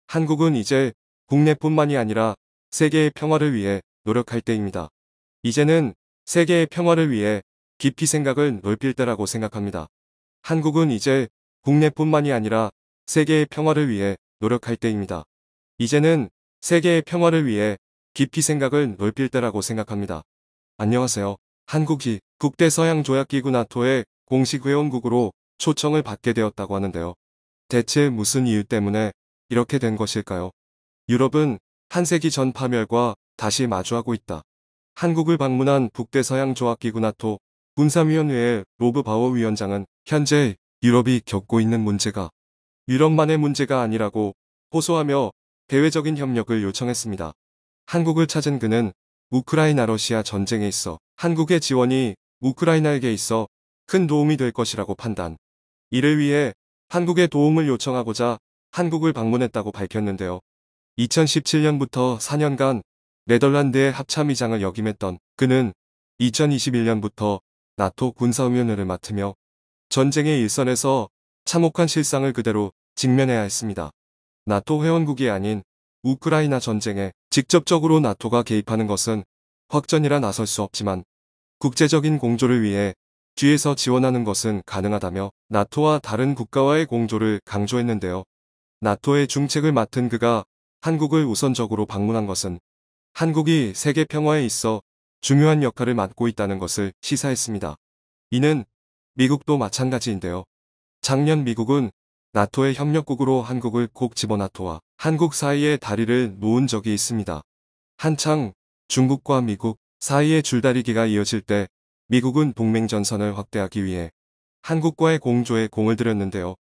한국은 이제 국내뿐만이 아니라 세계의 평화를 위해 노력할 때입니다. 이제는 세계의 평화를 위해 깊이 생각을 넓힐 때라고 생각합니다. 한국은 이제 국내뿐만이 아니라 세계의 평화를 위해 노력할 때입니다. 이제는 세계의 평화를 위해 깊이 생각을 넓힐 때라고 생각합니다. 안녕하세요. 한국이 국대서양조약기구 나토의 공식 회원국으로 초청을 받게 되었다고 하는데요. 대체 무슨 이유 때문에 이렇게 된 것일까요? 유럽은 한 세기 전 파멸과 다시 마주하고 있다. 한국을 방문한 북대서양조약기구 나토 군사위원회의 로브 바워 위원장은 현재 유럽이 겪고 있는 문제가 유럽만의 문제가 아니라고 호소하며 대외적인 협력을 요청했습니다. 한국을 찾은 그는 우크라이나 러시아 전쟁에 있어 한국의 지원이 우크라이나에게 있어 큰 도움이 될 것이라고 판단. 이를 위해 한국의 도움을 요청하고자 한국을 방문했다고 밝혔는데요. 2017년부터 4년간 네덜란드의 합참의장을 역임했던 그는 2021년부터 나토 군사위원회를 맡으며 전쟁의 일선에서 참혹한 실상을 그대로 직면해야 했습니다. 나토 회원국이 아닌 우크라이나 전쟁에 직접적으로 나토가 개입하는 것은 확전이라 나설 수 없지만 국제적인 공조를 위해 뒤에서 지원하는 것은 가능하다며 나토와 다른 국가와의 공조를 강조했는데요. 나토의 중책을 맡은 그가 한국을 우선적으로 방문한 것은 한국이 세계 평화에 있어 중요한 역할을 맡고 있다는 것을 시사했습니다. 이는 미국도 마찬가지인데요. 작년 미국은 나토의 협력국으로 한국을 꼭 집어 나토와 한국 사이에 다리를 놓은 적이 있습니다. 한창 중국과 미국 사이의 줄다리기가 이어질 때 미국은 동맹전선을 확대하기 위해 한국과의 공조에 공을 들였는데요.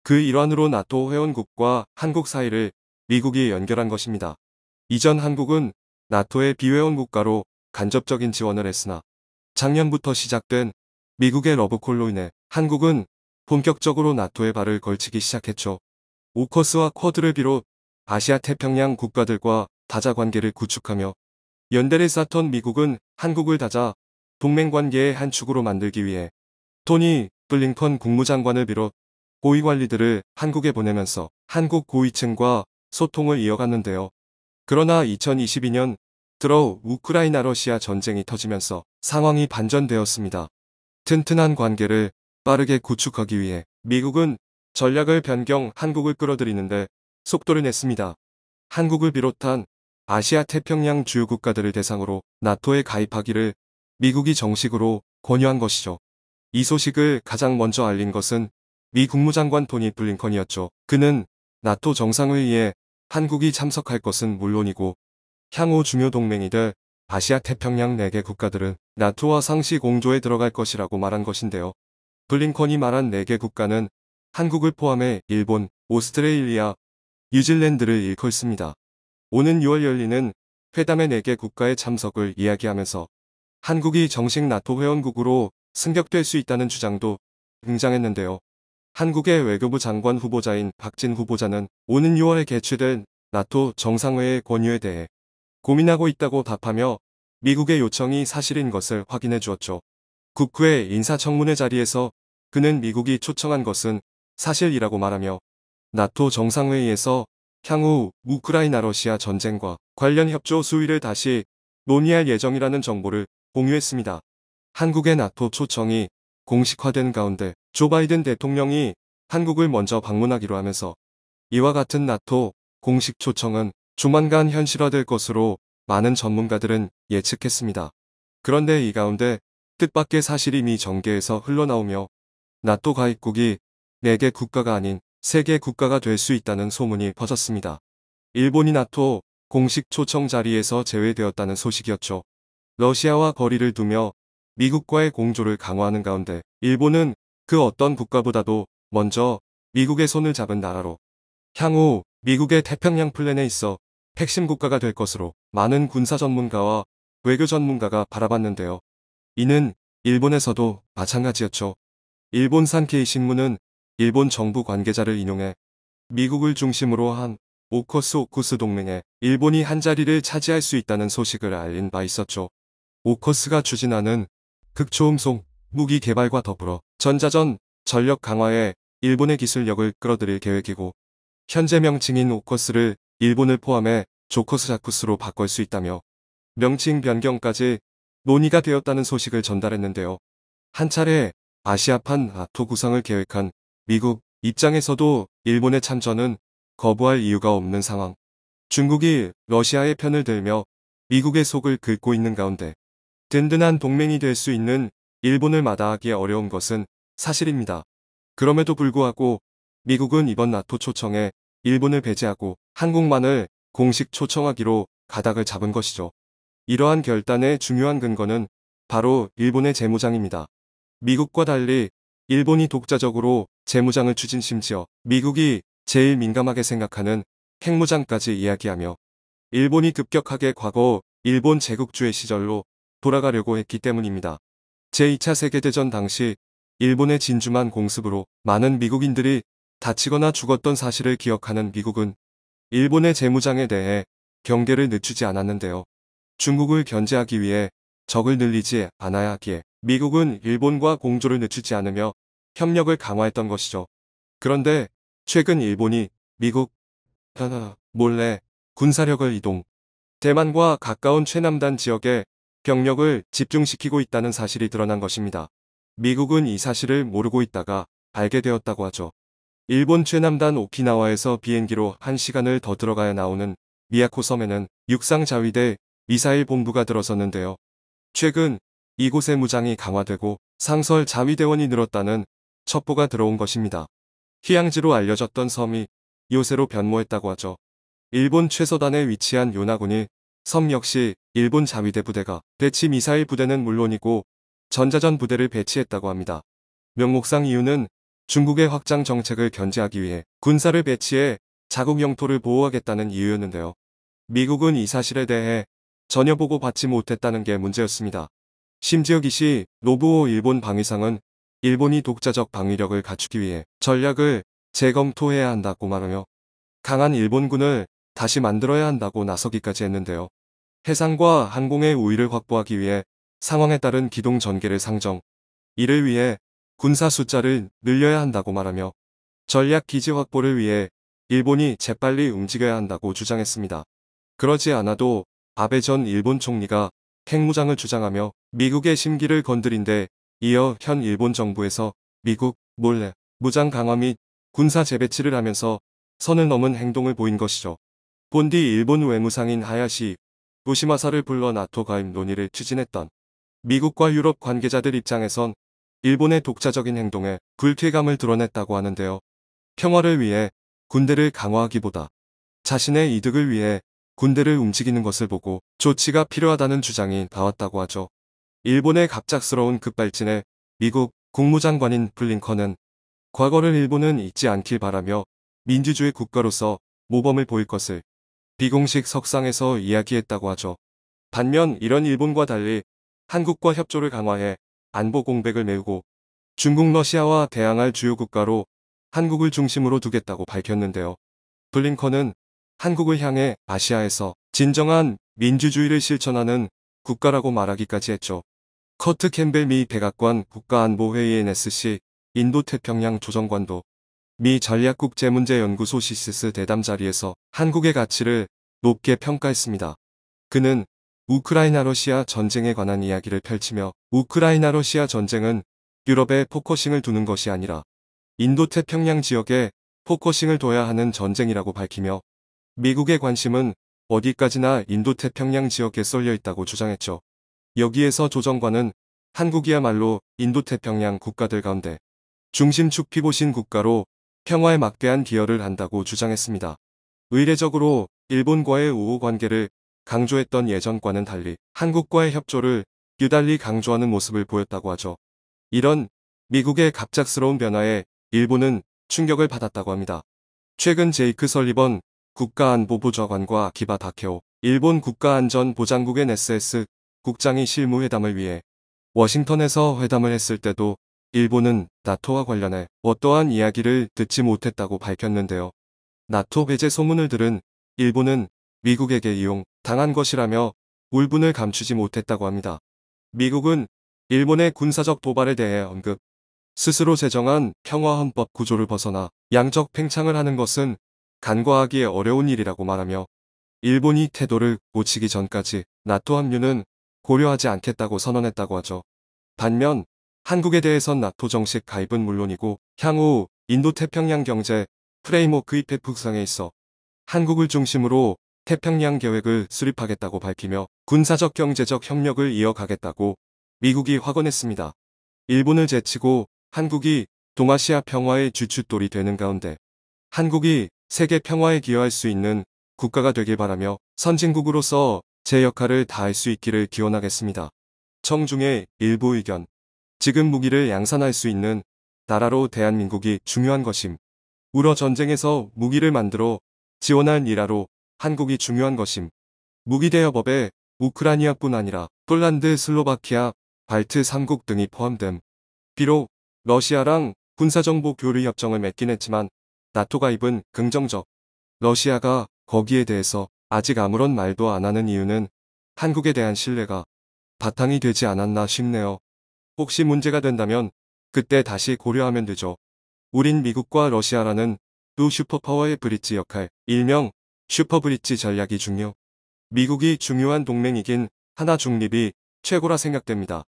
그 일환으로 나토 회원국과 한국 사이를 미국이 연결한 것입니다. 이전 한국은 나토의 비회원 국가로 간접적인 지원을 했으나 작년부터 시작된 미국의 러브콜로 인해 한국은 본격적으로 나토에 발을 걸치기 시작했죠. 오커스와 쿼드를 비롯 아시아 태평양 국가들과 다자관계를 구축하며 연대를 쌓던 미국은 한국을 다자 동맹관계의 한 축으로 만들기 위해 토니 블링컨 국무장관을 비롯 고위관리들을 한국에 보내면서 한국 고위층과 소통을 이어갔는데요. 그러나 2022년 들어 우크라이나 러시아 전쟁이 터지면서 상황이 반전되었습니다. 튼튼한 관계를 빠르게 구축하기 위해 미국은 전략을 변경 한국을 끌어들이는데 속도를 냈습니다. 한국을 비롯한 아시아 태평양 주요 국가들을 대상으로 나토에 가입하기를 미국이 정식으로 권유한 것이죠. 이 소식을 가장 먼저 알린 것은 미 국무장관 토니 블링컨이었죠. 그는 나토 정상회의에 한국이 참석할 것은 물론이고 향후 중요 동맹이 될 아시아 태평양 4개 국가들은 나토와 상시 공조에 들어갈 것이라고 말한 것인데요. 블링컨이 말한 4개 국가는 한국을 포함해 일본, 오스트레일리아, 뉴질랜드를 일컫습니다. 오는 6월 열리는 회담의 4개 국가의 참석을 이야기하면서 한국이 정식 나토 회원국으로 승격될 수 있다는 주장도 등장했는데요. 한국의 외교부 장관 후보자인 박진 후보자는 오는 6월에 개최된 나토 정상회의 권유에 대해 고민하고 있다고 답하며 미국의 요청이 사실인 것을 확인해 주었죠. 국회 인사청문회 자리에서 그는 미국이 초청한 것은 사실이라고 말하며 나토 정상회의에서 향후 우크라이나 러시아 전쟁과 관련 협조 수위를 다시 논의할 예정이라는 정보를 공유했습니다. 한국의 나토 초청이 공식화된 가운데 조 바이든 대통령이 한국을 먼저 방문하기로 하면서 이와 같은 나토 공식 초청은 조만간 현실화될 것으로 많은 전문가들은 예측했습니다. 그런데 이 가운데 뜻밖의 사실이 미 정계에서 흘러나오며 나토 가입국이 4개 국가가 아닌 3개 국가가 될 수 있다는 소문이 퍼졌습니다. 일본이 나토 공식 초청 자리에서 제외되었다는 소식이었죠. 러시아와 거리를 두며 미국과의 공조를 강화하는 가운데 일본은 그 어떤 국가보다도 먼저 미국의 손을 잡은 나라로 향후 미국의 태평양 플랜에 있어 핵심 국가가 될 것으로 많은 군사 전문가와 외교 전문가가 바라봤는데요. 이는 일본에서도 마찬가지였죠. 일본 산케이 신문은 일본 정부 관계자를 인용해 미국을 중심으로 한 오커스 동맹에 일본이 한 자리를 차지할 수 있다는 소식을 알린 바 있었죠. 오커스가 추진하는 극초음속 무기 개발과 더불어 전자전 전력 강화에 일본의 기술력을 끌어들일 계획이고 현재 명칭인 오커스를 일본을 포함해 조커스자쿠스로 바꿀 수 있다며 명칭 변경까지 논의가 되었다는 소식을 전달했는데요. 한 차례 아시아판 나토 구성을 계획한 미국 입장에서도 일본의 참전은 거부할 이유가 없는 상황. 중국이 러시아의 편을 들며 미국의 속을 긁고 있는 가운데 든든한 동맹이 될 수 있는 일본을 마다하기 어려운 것은 사실입니다. 그럼에도 불구하고 미국은 이번 나토 초청에 일본을 배제하고 한국만을 공식 초청하기로 가닥을 잡은 것이죠. 이러한 결단의 중요한 근거는 바로 일본의 재무장입니다. 미국과 달리 일본이 독자적으로 재무장을 추진, 심지어 미국이 제일 민감하게 생각하는 핵무장까지 이야기하며 일본이 급격하게 과거 일본 제국주의 시절로 돌아가려고 했기 때문입니다. 제2차 세계대전 당시 일본의 진주만 공습으로 많은 미국인들이 다치거나 죽었던 사실을 기억하는 미국은 일본의 재무장에 대해 경계를 늦추지 않았는데요. 중국을 견제하기 위해 적을 늘리지 않아야 하기에 미국은 일본과 공조를 늦추지 않으며 협력을 강화했던 것이죠. 그런데 최근 일본이 미국 몰래 군사력을 이동, 대만과 가까운 최남단 지역에 병력을 집중시키고 있다는 사실이 드러난 것입니다. 미국은 이 사실을 모르고 있다가 알게 되었다고 하죠. 일본 최남단 오키나와에서 비행기로 1시간을 더 들어가야 나오는 미야코 섬에는 육상 자위대 미사일 본부가 들어섰는데요. 최근 이곳의 무장이 강화되고 상설 자위대원이 늘었다는 첩보가 들어온 것입니다. 휴양지로 알려졌던 섬이 요새로 변모했다고 하죠. 일본 최서단에 위치한 요나군이 섬 역시 일본 자위대 부대가 배치, 미사일 부대는 물론이고 전자전 부대를 배치했다고 합니다. 명목상 이유는 중국의 확장 정책을 견제하기 위해 군사를 배치해 자국 영토를 보호하겠다는 이유였는데요. 미국은 이 사실에 대해 전혀 보고받지 못했다는 게 문제였습니다. 심지어 기시 노부오 일본 방위상은 일본이 독자적 방위력을 갖추기 위해 전략을 재검토해야 한다고 말하며 강한 일본군을 다시 만들어야 한다고 나서기까지 했는데요. 해상과 항공의 우위를 확보하기 위해 상황에 따른 기동 전개를 상정, 이를 위해 군사 숫자를 늘려야 한다고 말하며 전략 기지 확보를 위해 일본이 재빨리 움직여야 한다고 주장했습니다. 그러지 않아도 아베 전 일본 총리가 핵무장을 주장하며 미국의 심기를 건드린 데 이어 현 일본 정부에서 미국 몰래 무장 강화 및 군사 재배치를 하면서 선을 넘은 행동을 보인 것이죠. 본디 일본 외무상인 하야시 요시마사를 불러 나토 가입 논의를 추진했던 미국과 유럽 관계자들 입장에선 일본의 독자적인 행동에 불쾌감을 드러냈다고 하는데요. 평화를 위해 군대를 강화하기보다 자신의 이득을 위해 군대를 움직이는 것을 보고 조치가 필요하다는 주장이 나왔다고 하죠. 일본의 갑작스러운 급발진에 미국 국무장관인 블링컨은 과거를 일본은 잊지 않길 바라며 민주주의 국가로서 모범을 보일 것을 비공식 석상에서 이야기했다고 하죠. 반면 이런 일본과 달리 한국과 협조를 강화해 안보 공백을 메우고 중국, 러시아와 대항할 주요 국가로 한국을 중심으로 두겠다고 밝혔는데요. 블링컨은 한국을 향해 아시아에서 진정한 민주주의를 실천하는 국가라고 말하기까지 했죠. 커트 캠벨 미 백악관 국가안보회의 NSC 인도태평양 조정관도 미 전략국제문제연구소 시스스 대담 자리에서 한국의 가치를 높게 평가했습니다. 그는 우크라이나-러시아 전쟁에 관한 이야기를 펼치며 우크라이나-러시아 전쟁은 유럽에 포커싱을 두는 것이 아니라 인도태평양 지역에 포커싱을 둬야 하는 전쟁이라고 밝히며 미국의 관심은 어디까지나 인도태평양 지역에 쏠려 있다고 주장했죠. 여기에서 조정관은 한국이야말로 인도태평양 국가들 가운데 중심축 피봇인 국가로 평화에 막대한 기여를 한다고 주장했습니다. 의례적으로 일본과의 우호 관계를 강조했던 예전과는 달리 한국과의 협조를 유달리 강조하는 모습을 보였다고 하죠. 이런 미국의 갑작스러운 변화에 일본은 충격을 받았다고 합니다. 최근 제이크 설리번 국가안보보좌관과 아키바 다케오 일본 국가안전보장국의 NSS 국장이 실무회담을 위해 워싱턴에서 회담을 했을 때도 일본은 나토와 관련해 어떠한 이야기를 듣지 못했다고 밝혔는데요. 나토 배제 소문을 들은 일본은 미국에게 이용당한 것이라며 울분을 감추지 못했다고 합니다. 미국은 일본의 군사적 도발에 대해 언급, 스스로 제정한 평화헌법 구조를 벗어나 양적 팽창을 하는 것은 간과하기 어려운 일이라고 말하며 일본이 태도를 고치기 전까지 나토 합류는 고려하지 않겠다고 선언했다고 하죠. 반면 한국에 대해선 나토 정식 가입은 물론이고 향후 인도태평양 경제 프레임워크 입법 구상에 있어 한국을 중심으로 태평양 계획을 수립하겠다고 밝히며 군사적 경제적 협력을 이어가겠다고 미국이 확언했습니다. 일본을 제치고 한국이 동아시아 평화의 주춧돌이 되는 가운데 한국이 세계 평화에 기여할 수 있는 국가가 되길 바라며 선진국으로서 제 역할을 다할 수 있기를 기원하겠습니다. 청중의 일부 의견. 지금 무기를 양산할 수 있는 나라로 대한민국이 중요한 것임. 우러 전쟁에서 무기를 만들어 지원할 나라로 한국이 중요한 것임. 무기 대여법에 우크라이나뿐 아니라 폴란드, 슬로바키아, 발트 3국 등이 포함됨. 비록 러시아랑 군사정보 교류 협정을 맺긴 했지만 나토 가입은 긍정적. 러시아가 거기에 대해서 아직 아무런 말도 안 하는 이유는 한국에 대한 신뢰가 바탕이 되지 않았나 싶네요. 혹시 문제가 된다면 그때 다시 고려하면 되죠. 우린 미국과 러시아라는 두 슈퍼파워의 브릿지 역할, 일명 슈퍼브릿지 전략이 중요. 미국이 중요한 동맹이긴 하나 중립이 최고라 생각됩니다.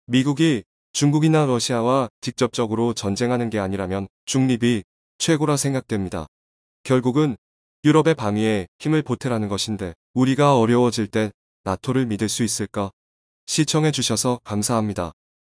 미국이 중국이나 러시아와 직접적으로 전쟁하는 게 아니라면 중립이 최고라 생각됩니다. 결국은 유럽의 방위에 힘을 보태라는 것인데 우리가 어려워질 때 나토를 믿을 수 있을까? 시청해주셔서 감사합니다.